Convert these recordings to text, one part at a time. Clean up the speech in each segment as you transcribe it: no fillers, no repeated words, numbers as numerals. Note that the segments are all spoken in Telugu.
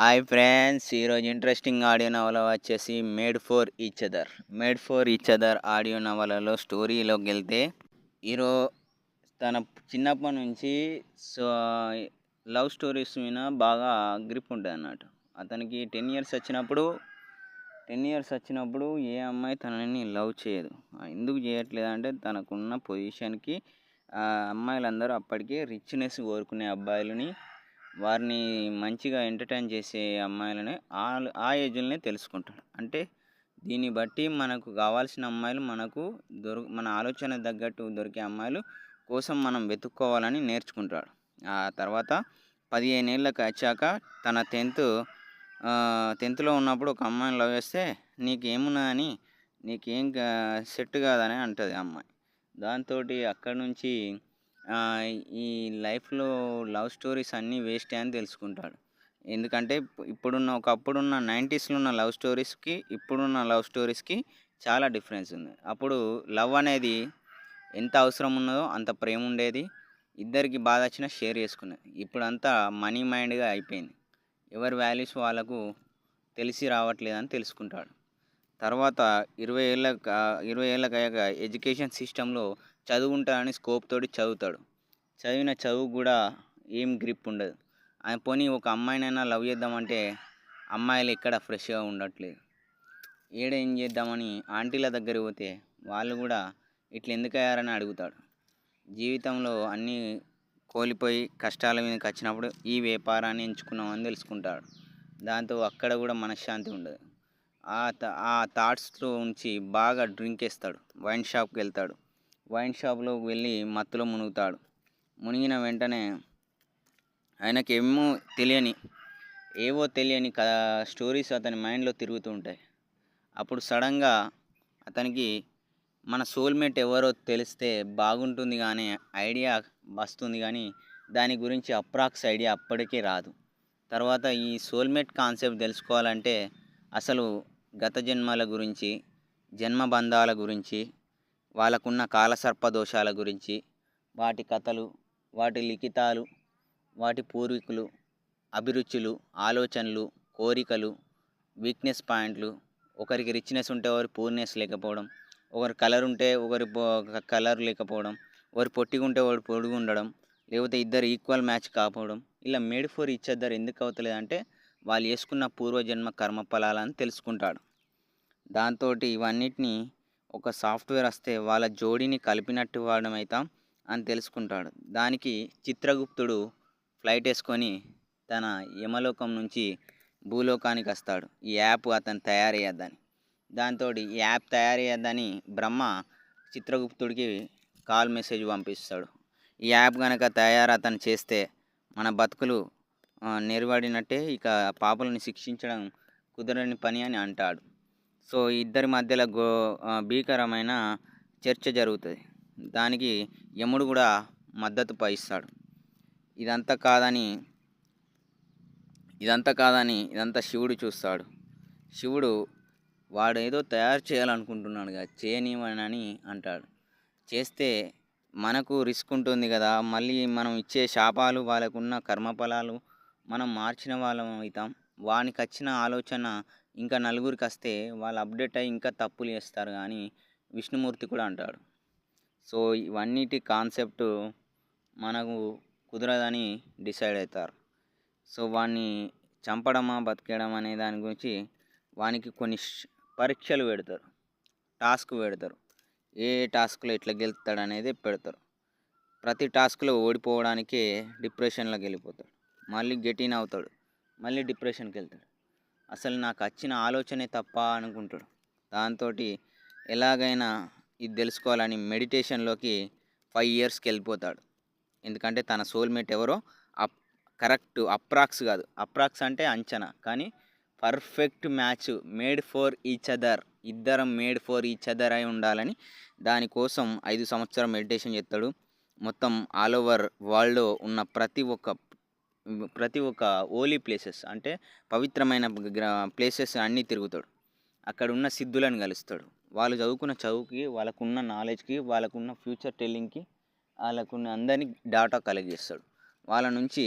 హాయ్ ఫ్రెండ్స్, ఈరోజు ఇంట్రెస్టింగ్ ఆడియో నవల వచ్చేసి made for each other audio నవలలో స్టోరీలోకి వెళ్తే హీరో తన చిన్నప్పటి నుంచి సో లవ్ స్టోరీస్ మీద బాగా గ్రిప్ ఉంటుంది అన్నట్టు. అతనికి 10 ఇయర్స్ వచ్చినప్పుడు ఏ అమ్మాయి తనని లవ్ చేయదు. ఎందుకు చేయట్లేదు అంటే తనకున్న పొజిషన్కి అమ్మాయిలందరూ అప్పటికే రిచ్నెస్ కోరుకునే అబ్బాయిలని, వారిని మంచిగా ఎంటర్టైన్ చేసే అమ్మాయిలని ఆ ఏజ్లోనే తెలుసుకుంటాడు. అంటే దీన్ని బట్టి మనకు కావాల్సిన అమ్మాయిలు మన ఆలోచన తగ్గట్టు దొరికే అమ్మాయిలు కోసం మనం వెతుక్కోవాలని నేర్చుకుంటాడు. ఆ తర్వాత 15 ఏళ్ళకి వచ్చాక తన 10థ్లో ఉన్నప్పుడు ఒక అమ్మాయిని లవ్ చేస్తే నీకేమున్నదని, నీకేం సెట్ కాదని అంటుంది ఆ అమ్మాయి. దాంతో అక్కడి నుంచి ఈ లైఫ్లో లవ్ స్టోరీస్ అన్నీ వేస్టే అని తెలుసుకుంటాడు. ఎందుకంటే ఒకప్పుడున్న 90స్లో ఉన్న లవ్ స్టోరీస్కి ఇప్పుడున్న లవ్ స్టోరీస్కి చాలా డిఫరెన్స్ ఉంది. అప్పుడు లవ్ అనేది ఎంత అవసరం ఉన్నదో అంత ప్రేమ ఉండేది, ఇద్దరికి బాధ వచ్చినా షేర్ చేసుకునేది. ఇప్పుడంతా మనీ మైండ్గా అయిపోయింది, ఎవరి వాల్యూస్ వాళ్ళకు తెలిసి రావట్లేదని తెలుసుకుంటాడు. తర్వాత 20 ఏళ్ళకి అయ్యాక ఎడ్యుకేషన్ సిస్టంలో చదువుకుంటానని స్కోప్ తోటి చదువుతాడు. చదివిన చదువు కూడా ఏం గ్రిప్ ఉండదు. పోనీ ఒక అమ్మాయినైనా లవ్ చేద్దామంటే అమ్మాయిలు ఎక్కడ ఫ్రెష్గా ఉండట్లేదు. ఏం చేద్దామని ఆంటీల దగ్గరికి పోతే వాళ్ళు కూడా ఇట్లా ఎందుకు అయ్యారని అడుగుతాడు. జీవితంలో అన్నీ కోల్పోయి కష్టాల మీదకి వచ్చినప్పుడు ఈ వ్యాపారాన్ని ఎంచుకున్నామని తెలుసుకుంటాడు. దాంతో అక్కడ కూడా మనశ్శాంతి ఉండదు. ఆ థాట్స్లో ఉంచి బాగా డ్రింక్ వేస్తాడు. వైన్ షాప్కి వెళ్తాడు. వైన్ షాప్లో వెళ్ళి మత్తులో మునుగుతాడు. మునిగిన వెంటనే ఆయనకి ఏవో తెలియని స్టోరీస్ అతని మైండ్లో తిరుగుతూ ఉంటాయి. అప్పుడు సడన్గా అతనికి మన సోల్మేట్ ఎవరో తెలిస్తే బాగుంటుంది కానీ ఐడియా వస్తుంది, కానీ దాని గురించి అప్రాక్స్ ఐడియా అప్పటికే రాదు. తర్వాత ఈ సోల్మేట్ కాన్సెప్ట్ తెలుసుకోవాలంటే అసలు గత జన్మల గురించి, జన్మబంధాల గురించి, వాళ్ళకున్న కాలసర్ప దోషాల గురించి, వాటి కథలు, వాటి లిఖితాలు, వాటి పూర్వీకులు, అభిరుచులు, ఆలోచనలు, కోరికలు, వీక్నెస్ పాయింట్లు, ఒకరికి రిచ్నెస్ ఉంటే ఒకరి పూర్నెస్ లేకపోవడం, ఒకరి కలర్ ఉంటే ఒకరి కలర్ లేకపోవడం, ఒకరి పొట్టిగా ఉంటే ఒకరి పొడుగు ఉండడం, లేకపోతే ఇద్దరు ఈక్వల్ మ్యాచ్ కాకపోవడం. ఇలా మేడ్ ఫర్ ఈచ్ అదర్ ఎందుకు అవుతలేదంటే వాళ్ళు వేసుకున్న పూర్వజన్మ కర్మఫలాలని తెలుసుకుంటాడు. దాంతో ఇవన్నిటిని ఒక సాఫ్ట్వేర్ వస్తే వాళ్ళ జోడీని కలిపినట్టు వాడడం అవుతాం అని తెలుసుకుంటాడు. దానికి చిత్రగుప్తుడు ఫ్లైట్ వేసుకొని తన యమలోకం నుంచి భూలోకానికి వస్తాడు, ఈ యాప్ అతను తయారు చేయద్దని. దాంతో ఈ యాప్ తయారు చేయద్దని బ్రహ్మ చిత్రగుప్తుడికి కాల్ మెసేజ్ పంపిస్తాడు. ఈ యాప్ కనుక అతను చేస్తే మన బతుకులు నెరవడినట్టే, ఇక పాపలను శిక్షించడం కుదరని పని అని అంటాడు. సో ఇద్దరి మధ్యలో భీకరమైన చర్చ జరుగుతుంది. దానికి యముడు కూడా మద్దతు పయిస్తాడు. ఇదంతా కాదని శివుడు చూస్తాడు. శివుడు వాడు ఏదో తయారు చేయాలనుకుంటున్నాడు కదా, చేయనివనని అంటాడు. చేస్తే మనకు రిస్క్ ఉంటుంది కదా, మళ్ళీ మనం ఇచ్చే శాపాలు, వాళ్ళకున్న కర్మఫలాలు మనం మార్చిన వాళ్ళం అవుతాం. వానికి వచ్చిన ఆలోచన ఇంకా నలుగురికి వస్తే వాళ్ళు అప్డేట్ అయ్యి ఇంకా తప్పులు చేస్తారు కానీ విష్ణుమూర్తి కూడా అంటాడు. సో ఇవన్నిటి కాన్సెప్ట్ మనకు కుదరదని డిసైడ్ అవుతారు. సో వాడిని చంపడమా బతికేయడం అనే దాని గురించి వానికి కొన్ని పరీక్షలు పెడతారు, టాస్క్ పెడతారు. ఏ టాస్క్లో ఎట్లా గెలుస్తాడు అనేది పెడతారు. ప్రతి టాస్క్లో ఓడిపోవడానికే డిప్రెషన్లోకి వెళ్ళిపోతాడు, మళ్ళీ గెటిన్ అవుతాడు, మళ్ళీ డిప్రెషన్కి వెళ్తాడు. అసలు నాకు వచ్చిన ఆలోచనే తప్ప అనుకుంటాడు. దాంతో ఎలాగైనా ఇది తెలుసుకోవాలని మెడిటేషన్లోకి 5 ఇయర్స్కి వెళ్ళిపోతాడు. ఎందుకంటే తన సోల్మేట్ ఎవరో అప్రాక్స్ కాదు, అప్రాక్స్ అంటే అంచనా, కానీ perfect match, made for each other, ఇద్దరం మేడ్ ఫర్ ఈచ్ అదర్ అయి ఉండాలని దానికోసం 5 సంవత్సరాలు మెడిటేషన్ చేస్తాడు. మొత్తం ఆల్ ఓవర్ వరల్డ్లో ఉన్న ప్రతి ఒక్క హోలీ ప్లేసెస్, అంటే పవిత్రమైన ప్లేసెస్ అన్నీ తిరుగుతాడు. అక్కడ ఉన్న సిద్ధులను కలుస్తాడు. వాళ్ళు చదువుకున్న చదువుకి, వాళ్ళకున్న నాలెడ్జ్కి, వాళ్ళకున్న ఫ్యూచర్ టెల్లింగ్కి, వాళ్ళకున్న అందరినీ డాటా కలెక్ట్ చేస్తాడు. వాళ్ళ నుంచి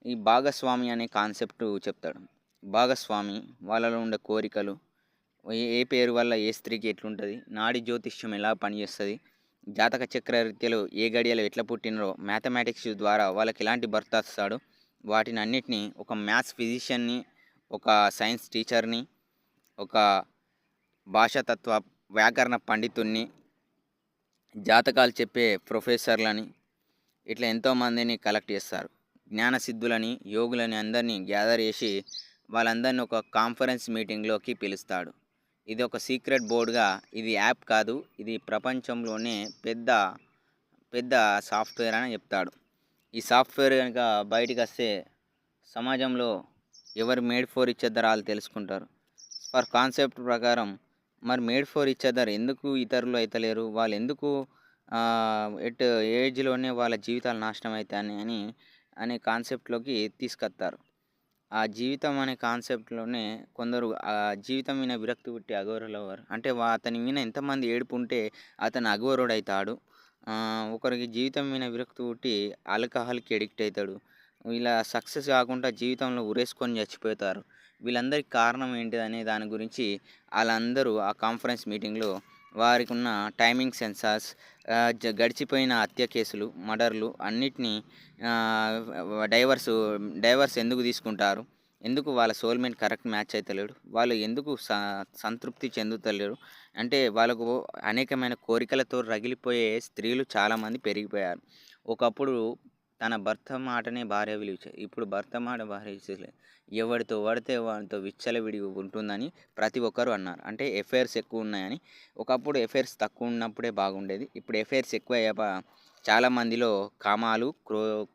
ఈ భాగస్వామి అనే కాన్సెప్ట్ చెప్తాడు. భాగస్వామి, వాళ్ళలో ఉండే కోరికలు, ఏ పేరు వల్ల ఏ స్త్రీకి ఎట్లుంటది, నాడి జ్యోతిష్యం ఎలా పనిచేస్తది, జాతక చక్రరీత్యలో ఏ గడియలో ఎట్లా పుట్టినరో మ్యాథమెటిక్స్ ద్వారా వాళ్ళకి ఎలాంటి భర్త వస్తాడో వాటినన్నిటిని ఒక మ్యాథ్స్ ఫిజిషియన్‌ని, ఒక సైన్స్ టీచర్‌ని, ఒక భాషాతత్వ వ్యాకరణ పండితుడిని, జాతకాలు చెప్పే ప్రొఫెసర్‌లని ఇట్లా ఎంతోమందిని కలెక్ట్ చేస్తారు. జ్ఞానసిద్ధులని, యోగులని అందరినీ గ్యాదర్ చేసి వాళ్ళందరిని ఒక కాన్ఫరెన్స్ మీటింగ్‌లోకి పిలుస్తాడు. ఇది ఒక సీక్రెట్ బోర్డ్‌గా ఇది యాప్ కాదు. ఇది ప్రపంచంలోనే పెద్ద పెద్ద సాఫ్ట్‌వేర్ అని చెప్తాడు. ఈ సాఫ్ట్‌వేర్ గనుక బయటికొస్తే సమాజంలో ఎవరు మేడ్ ఫర్ ఈచ్ అదర్ ఆళ్ళు తెలుసుకుంటారు. ఫర్ కాన్సెప్ట్ ప్రకారం మరి మేడ్ ఫర్ ఈచ్ అదర్ ఎందుకు ఇతరులు అయితలేరు? వాళ్ళెందుకు ఎట్ ఏజ్‌లోనే వాళ్ళ జీవితాలు నాశనం అయితాయని అనే కాన్సెప్ట్‌లోకి తీసుకొత్తారు. ఆ జీవితం అనే కాన్సెప్ట్‌లోనే కొందరు జీవితం మీద విరక్తి పుట్టి అఘోరలవ్వరు. అంటే అతని మీద ఎంతమంది ఏడుపుంటే అతను అఘోరుడైతాడు. ఒకరికి జీవితం మీద విరక్తి పుట్టి ఆల్కహాల్‌కి అడిక్ట్ అయితాడు. ఇలా సక్సెస్ కాకుండా జీవితంలో ఉరేసుకొని చచ్చిపోతారు. వీళ్ళందరికి కారణం ఏంటిదనే దాని గురించి ఆళ్ళందరూ ఆ కాన్ఫరెన్స్ మీటింగ్‌లో వారికున్న టైమింగ్ సెన్సార్స్, గడిచిపోయిన హత్య కేసులు, మర్డర్‌లు అన్నిటిని డైవర్స్ ఎందుకు తీసుకుంటారు? ఎందుకు వాళ్ళ సోల్‌మేట్ కరెక్ట్ మ్యాచ్ అయితలేడు? వాళ్ళు ఎందుకు సంతృప్తి చెందుతలేరు? అంటే వాళ్ళకు అనేకమైన కోరికలతో రగిలిపోయే స్త్రీలు చాలామంది పెరిగిపోయారు. ఒకప్పుడు తన భర్త మాటనే భార్య విలువిచ్చేది. ఇప్పుడు భర్త మాట భార్య విలువలేదు. ఎవడితో పడితే వానితో విచ్చలవిడిగా ఉంటుందని ప్రతి ఒక్కరు అన్నారు. అంటే ఎఫైర్స్ ఎక్కువున్నాయని. ఒకప్పుడు ఎఫైర్స్ తక్కువున్నప్పుడే బాగుండేది. ఇప్పుడు ఎఫైర్స్ ఎక్కువయ్యాక చాలా మందిలో కామాలు,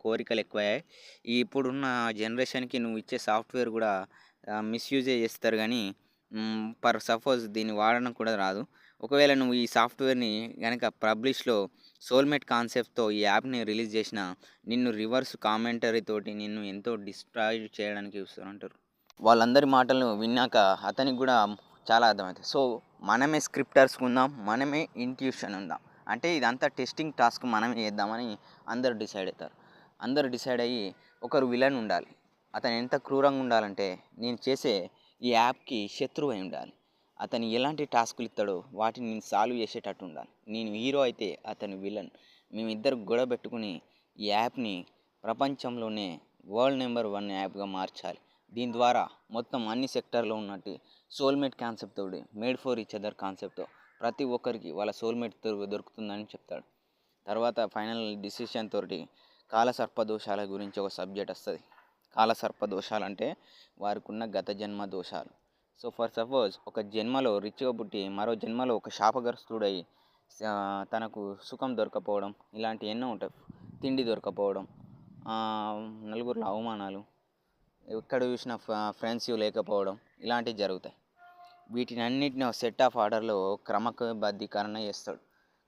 కోరికలు ఎక్కువయ్యాయి. ఇప్పుడున్న జనరేషన్‌కి నువ్వు ఇచ్చే సాఫ్ట్‌వేర్ గూడా మిస్‌యూజే చేస్తారు గానీ, సపోజ్ దీన్ని వాడడం కూడా రాదు. ఒకవేళ నువ్వు ఈ సాఫ్ట్‌వేర్‌ని గనక పబ్లిష్‌లో సోల్‌మేట్ కాన్సెప్ట్‌తో ఈ యాప్‌ని రిలీజ్ చేసినా, నిన్ను రివర్స్ కామెంటరీ తోటి నిన్ను ఎంతో డిస్ట్రాయ్ చేయడానికి చూస్తారంటారు. వాళ్ళందరి మాటలు విన్నాక అతనికి గూడా చాలా అర్థమవుతది. సో, మనమే స్క్రిప్టర్స్‌గా ఉందాం. మనమే ఇంట్యూషన్ ఉందాం. అంటే ఇదంతా టెస్టింగ్ టాస్క్ మనమే చేద్దామని అందరూ డిసైడ్ అవుతారు. అందరూ డిసైడ్ అయ్యి ఒకరు విలన్ ఉండాలి. అతను ఎంత క్రూరంగా ఉండాలంటే నేను చేసే ఈ యాప్‌కి శత్రువై ఉండాలి. అతను ఎలాంటి టాస్కులు ఇస్తాడో వాటిని నేను సాల్వ్ చేసేటట్టు ఉండాలి. నేను హీరో అయితే అతను విలన్. మేమిద్దరు గొడవ పెట్టుకుని ఈ యాప్‌ని ప్రపంచంలోనే వరల్డ్ నంబర్ 1 యాప్‌గా మార్చాలి. దీని ద్వారా మొత్తం అన్ని సెక్టార్‌లో ఉన్నట్టు సోల్‌మేట్ కాన్సెప్ట్ తోటి మేడ్ ఫర్ ఈచ్ అదర్ కాన్సెప్ట్‌తో ప్రతి ఒక్కరికి వాళ్ళ సోల్‌మేట్ దొరుకుతుందని చెప్తాడు. తర్వాత ఫైనల్ డిసిషన్ తోటి కాలసర్పదోషాల గురించి ఒక సబ్జెక్ట్ వస్తది. కాలసర్పదోషాలంటే వారికున్న గత జన్మ దోషాలు. సో, ఫర్ సపోజ్ ఒక జన్మలో రిచ్‌గా పుట్టి మరో జన్మలో ఒక శాపగ్రస్తుడై తనకు సుఖం దొరక్కపోవడం ఇలాంటివి ఎన్నో ఉంటాయి. తిండి దొరక్కపోవడం, నలుగురిలో అవమానాలు, ఎక్కడ చూసినా ఫ్రెండ్స్ లేకపోవడం ఇలాంటివి జరుగుతాయి. వీటినన్నిటిని ఒక సెట్ ఆఫ్ ఆర్డర్‌లో క్రమబద్ధీకరణ చేస్తాడు.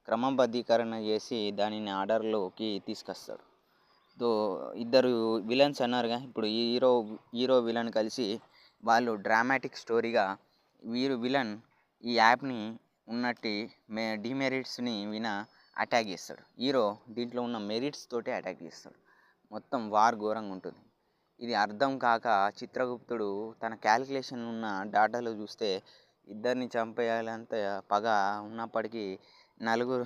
క్రమబద్ధీకరణ చేసి దానిని ఆర్డర్‌లోకి తీసుకొస్తాడు. దో ఇద్దరు విలన్స్ అన్నారుగా! ఇప్పుడు హీరో, విలన్ కలిసి వాళ్ళు డ్రామాటిక్ స్టోరీగా విలన్ ఈ యాప్‌ని ఉన్నట్టి డీమెరిట్స్‌ని అటాక్ చేస్తాడు. హీరో దీంట్లో ఉన్న మెరిట్స్ తోటి అటాక్ చేస్తాడు. మొత్తం వార్ ఘోరంగా ఉంటుంది. ఇది అర్థం కాక చిత్రగుప్తుడు తన క్యాలిక్యులేషన్ ఉన్న డాటాలో చూస్తే ఇద్దరిని చంపేయాలంత పగ ఉన్నప్పటికీ నలుగురు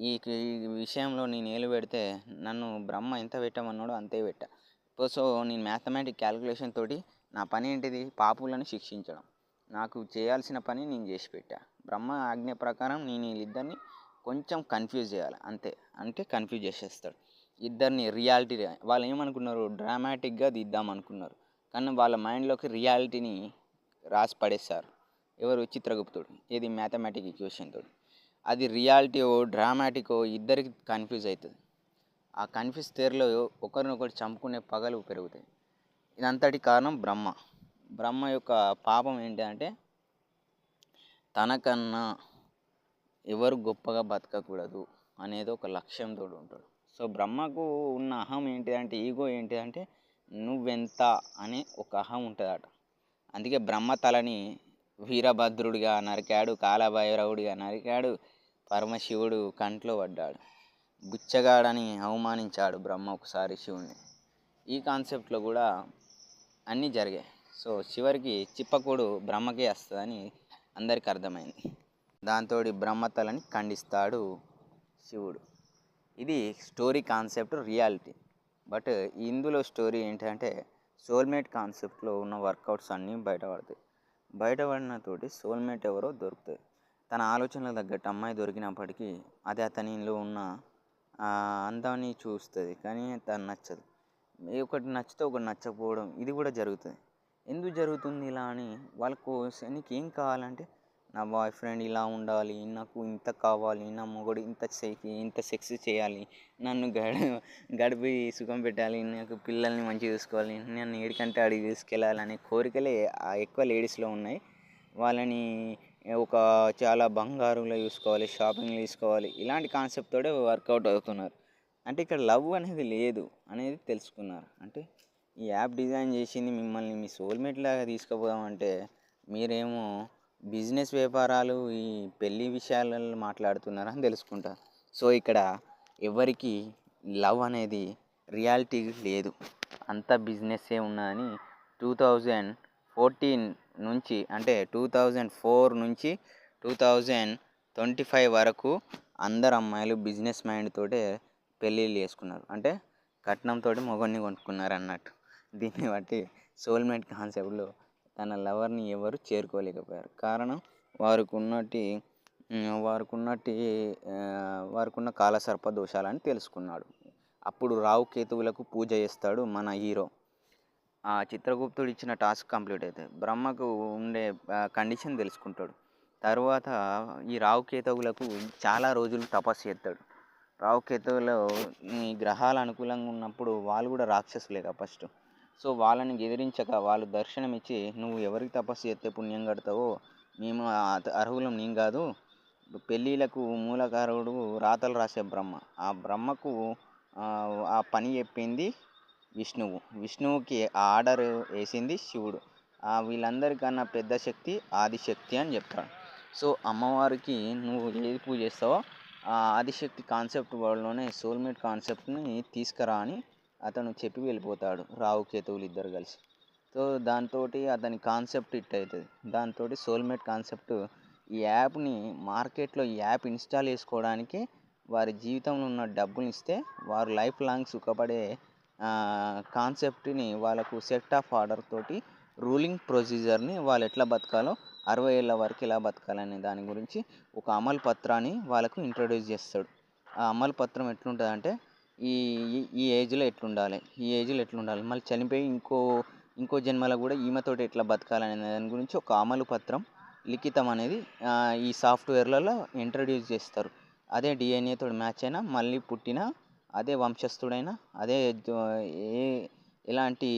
ఈ విషయంలో నేను ఏలు పెడితే నన్ను బ్రహ్మ ఎంత పెట్టమన్నాడో అంతే పెట్టా. సో, నేను మ్యాథమెటిక్ క్యాలిక్యులేషన్ తోటి నా పని ఏంటిది? పాపులను శిక్షించడం. నాకు చేయాల్సిన పని నేను చేసి పెట్టా. బ్రహ్మ ఆజ్ఞ ప్రకారం నేను వీళ్ళిద్దరిని కొంచెం కన్ఫ్యూజ్ చేయాలి అంతే. అంటే కన్ఫ్యూజ్ చేసేస్తాడు. ఇద్దరిని రియాలిటీ వాళ్ళు ఏమనుకున్నారు? డ్రామాటిక్‌గా తీద్దామనుకున్నారు. కానీ వాళ్ళ మైండ్‌లోకి రియాలిటీని రాసి పడేశారు. ఎవరు? చిత్రగుప్తుడు. ఏది? మ్యాథమెటిక్ ఈక్వేషన్ తోటి. అది రియాలిటీయో, డ్రామాటికో ఇద్దరికి కన్ఫ్యూజ్ అవుతుంది. ఆ కన్ఫ్యూజ్ థియరీలో ఒకరినొకరు చంపుకునే పగలు పెరుగుతాయి. ఇదంతటి కారణం బ్రహ్మ. బ్రహ్మ యొక్క పాపం ఏంటంటే తనకన్నా ఎవరు గొప్పగా బతకకూడదు అనేది ఒక లక్ష్యంతో ఉంటాడు. సో, బ్రహ్మకు ఉన్న అహం ఏంటిదంటే, ఈగో ఏంటిదంటే నువ్వెంత అనే ఒక అహం ఉంటుందట. అందుకే బ్రహ్మ తలని వీరభద్రుడిగా నరికాడు, కాలభైరవుడిగా నరికాడు, పరమశివుడు కంట్లో పడ్డాడు. బుచ్చగాడని అవమానించాడు బ్రహ్మ ఒకసారి శివుణ్ణి. ఈ కాన్సెప్ట్‌లో కూడా అన్నీ జరిగాయి. సో చివరికి చిప్పకూడు బ్రహ్మకే వస్తుందని అందరికీ అర్థమైంది. దాంతో బ్రహ్మతలని ఖండిస్తాడు శివుడు. ఇది స్టోరీ కాన్సెప్ట్ రియాలిటీ. బట్ ఇందులో స్టోరీ ఏంటంటే సోల్మేట్ కాన్సెప్ట్లో ఉన్న వర్కౌట్స్ అన్నీ బయటపడతాయి. బయటపడినతోటి సోల్మేట్ ఎవరో దొరుకుతుంది. తన ఆలోచనలకు తగ్గట్టు అమ్మాయి దొరికినప్పటికీ అది అతనిలో ఉన్న అందాన్ని చూస్తుంది, కానీ తను నచ్చదు. ఒకటి నచ్చితే ఒకటి నచ్చకపోవడం ఇది కూడా జరుగుతుంది. ఎందుకు జరుగుతుంది ఇలా అని వాళ్ళకు నీకు ఏం కావాలంటే నా బాయ్ ఫ్రెండ్ ఇలా ఉండాలి, నాకు ఇంత కావాలి, నా మొగుడు ఇంత సెక్స్ చేయాలి, నన్ను గడిపి సుఖం పెట్టాలి, నాకు పిల్లల్ని మంచిగా చూసుకోవాలి, నన్ను ఏడికంటే అడిగి తీసుకెళ్ళాలి అనే కోరికలే ఎక్కువ లేడీస్లో ఉన్నాయి. వాళ్ళని ఒక చాలా బంగారులో చూసుకోవాలి, షాపింగ్లో తీసుకోవాలి, ఇలాంటి కాన్సెప్ట్ తోటే వర్కౌట్ అవుతున్నారు. అంటే ఇక్కడ లవ్ అనేది లేదు అనేది తెలుసుకున్నారు. అంటే ఈ యాప్ డిజైన్ చేసింది మిమ్మల్ని మీ సోల్మేట్ లాగా తీసుకుపోదామంటే మీరేమో బిజినెస్ వ్యాపారాలు ఈ పెళ్ళి విషయాలలో మాట్లాడుతున్నారని తెలుసుకుంటారు. సో ఇక్కడ ఎవరికి లవ్ అనేది రియాలిటీ లేదు, అంత బిజినెస్సే ఉన్నదని 2014 నుంచి అంటే 2004 నుంచి 2025 వరకు అందరు అమ్మాయిలు బిజినెస్ మైండ్ తోటే పెళ్ళిళ్ళు చేసుకున్నారు. అంటే కట్నంతో మొగన్ని కొనుక్కున్నారు అన్నట్టు. దీన్ని బట్టి సోల్మేట్ కాన్సెప్ట్లో తన లవర్ని ఎవరు చేరుకోలేకపోయారు. కారణం వారికున్న కాలసర్ప దోషాలని తెలుసుకున్నాడు. అప్పుడు రావుకేతువులకు పూజ చేస్తాడు మన హీరో. ఆ చిత్రగుప్తుడు ఇచ్చిన టాస్క్ కంప్లీట్ అవుతుంది. బ్రహ్మకు ఉండే కండిషన్ తెలుసుకుంటాడు. తర్వాత ఈ రావుకేతువులకు చాలా రోజులు తపస్సు చేస్తాడు. రావుకేతువులో ఈ గ్రహాలు అనుకూలంగా ఉన్నప్పుడు వాళ్ళు కూడా రాక్షసులేగా ఫస్ట్. సో వాళ్ళని ఎదిరించక వాళ్ళు దర్శనం ఇచ్చి నువ్వు ఎవరికి తపస్సు చేస్తే పుణ్యం కడతావో మేము అర్హులం నీం కాదు, పెళ్ళిళ్ళకు మూలకారుడు రాతలు రాసే బ్రహ్మ, ఆ బ్రహ్మకు ఆ పని చెప్పింది విష్ణువుకి ఆర్డర్ వేసింది శివుడు. వీళ్ళందరికన్నా పెద్ద శక్తి ఆదిశక్తి అని చెప్తాడు. సో అమ్మవారికి నువ్వు ఏది పూజ చేస్తావో ఆదిశక్తి కాన్సెప్ట్ వరల్డ్లోనే సోల్మేట్ కాన్సెప్ట్ని తీసుకురా అని అతను చెప్పి వెళ్ళిపోతాడు రావుకేతువులు ఇద్దరు కలిసి. సో దాంతో అతని కాన్సెప్ట్ హిట్ అవుతుంది. దాంతో సోల్మేట్ కాన్సెప్ట్ ఈ యాప్ని మార్కెట్లో ఈ యాప్ ఇన్స్టాల్ చేసుకోవడానికి వారి జీవితంలో ఉన్న డబ్బులు ఇస్తే వారు లైఫ్ లాంగ్ సుఖపడే కాన్సెప్ట్ని వాళ్ళకు సెట్ ఆఫ్ ఆర్డర్ తోటి రూలింగ్ ప్రొసీజర్ని వాళ్ళు ఎట్లా బతకాలో 60 ఏళ్ళ వరకు ఎలా బతకాలనే దాని గురించి ఒక అమలు పత్రాన్ని వాళ్ళకు ఇంట్రడ్యూస్ చేస్తాడు. ఆ అమలు పత్రం ఎట్లుంటుంది అంటే ఈ ఈ ఏజ్లో ఎట్లుండాలి, మళ్ళీ చనిపోయి ఇంకో జన్మలో కూడా ఈమెతోటి ఎట్లా బతకాలనే దాని గురించి ఒక అమలు పత్రం లిఖితం అనేది ఈ సాఫ్ట్వేర్లలో ఇంట్రడ్యూస్ చేస్తారు. అదే డిఎన్ఏతో మ్యాచ్ అయినా మళ్ళీ పుట్టిన అదే వంశస్థుడైనా అదే ఎలాంటి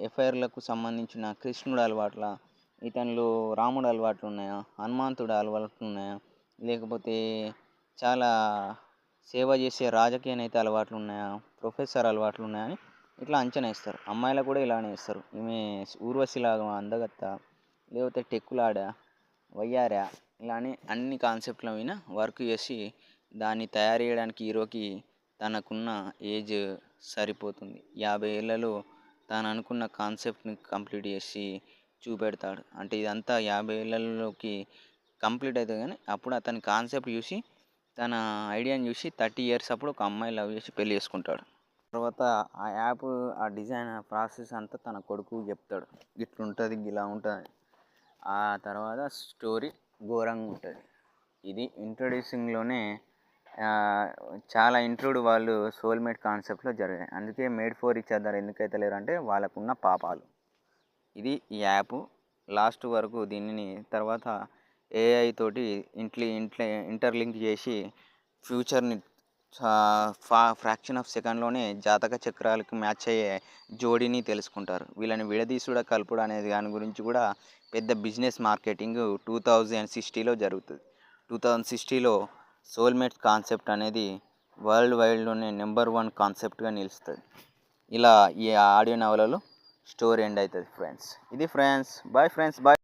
ఎఫ్ఐఆర్లకు సంబంధించిన కృష్ణుడు అలవాట్ల ఇతనిలో రాముడు అలవాట్లు ఉన్నాయా, హనుమంతుడు అలవాట్లు ఉన్నాయా, లేకపోతే చాలా సేవ చేసే రాజకీయ నేత అలవాట్లు ఉన్నాయా, ప్రొఫెసర్ అలవాట్లు ఉన్నాయని ఇట్లా అంచనా వేస్తారు. అమ్మాయిలకు కూడా ఇలానే వేస్తారు. ఈమె ఊర్వశిలాగా అందగత్త, లేకపోతే టెక్కులాడా, వయ్యారా, ఇలానే అన్ని కాన్సెప్ట్ల మీద వర్క్ చేసి దాన్ని తయారు చేయడానికి హీరోకి తనకున్న ఏజ్ సరిపోతుంది. 50 ఏళ్లలో తాను అనుకున్న కాన్సెప్ట్ని కంప్లీట్ చేసి చూపెడతాడు. అంటే ఇదంతా 50 ఏళ్ళలోకి కంప్లీట్ అవుతుంది. కానీ అప్పుడు అతని కాన్సెప్ట్ చూసి తన ఐడియాని చూసి 30 ఇయర్స్ అప్పుడు ఒక అమ్మాయి లవ్ చేసి పెళ్ళి చేసుకుంటాడు. తర్వాత ఆ యాప్ ఆ డిజైన్ ప్రాసెస్ అంతా తన కొడుకు చెప్తాడు, ఇట్లుంటుంది ఇలా ఉంటుంది. ఆ తర్వాత స్టోరీ ఘోరంగా ఉంటుంది. ఇది ఇంట్రొడ్యూసింగ్లోనే చాలా ఇంట్రూడ్ వాళ్ళు సోల్మేట్ కాన్సెప్ట్లో జరిగాయి. అందుకే మేడ్ ఫర్ ఈచ్ అదర్ ఎందుకైతే లేరు అంటే వాళ్ళకున్న పాపాలు. ఇది ఈ యాప్ లాస్ట్ వరకు దీనిని తర్వాత ఏఐ తోటి ఇంటర్లింక్ చేసి ఫ్యూచర్ని ఫ్రాక్షన్ ఆఫ్ సెకండ్లోనే జాతక చక్రాలకు మ్యాచ్ అయ్యే జోడీని తెలుసుకుంటారు. వీళ్ళని విడదీసుడా కలుపుడు అనేది దాని గురించి కూడా పెద్ద బిజినెస్ మార్కెటింగ్ 2060లో జరుగుతుంది. 2060లో సోల్మేట్ కాన్సెప్ట్ అనేది వరల్డ్ వైడ్లోనే నెంబర్ 1 కాన్సెప్ట్గా నిలుస్తుంది. ఇలా ఈ ఆడియో నవలలో స్టోరీ ఎండ్ అవుతుంది ఫ్రెండ్స్. ఇది ఫ్రెండ్స్, బాయ్ ఫ్రెండ్స్, బాయ్.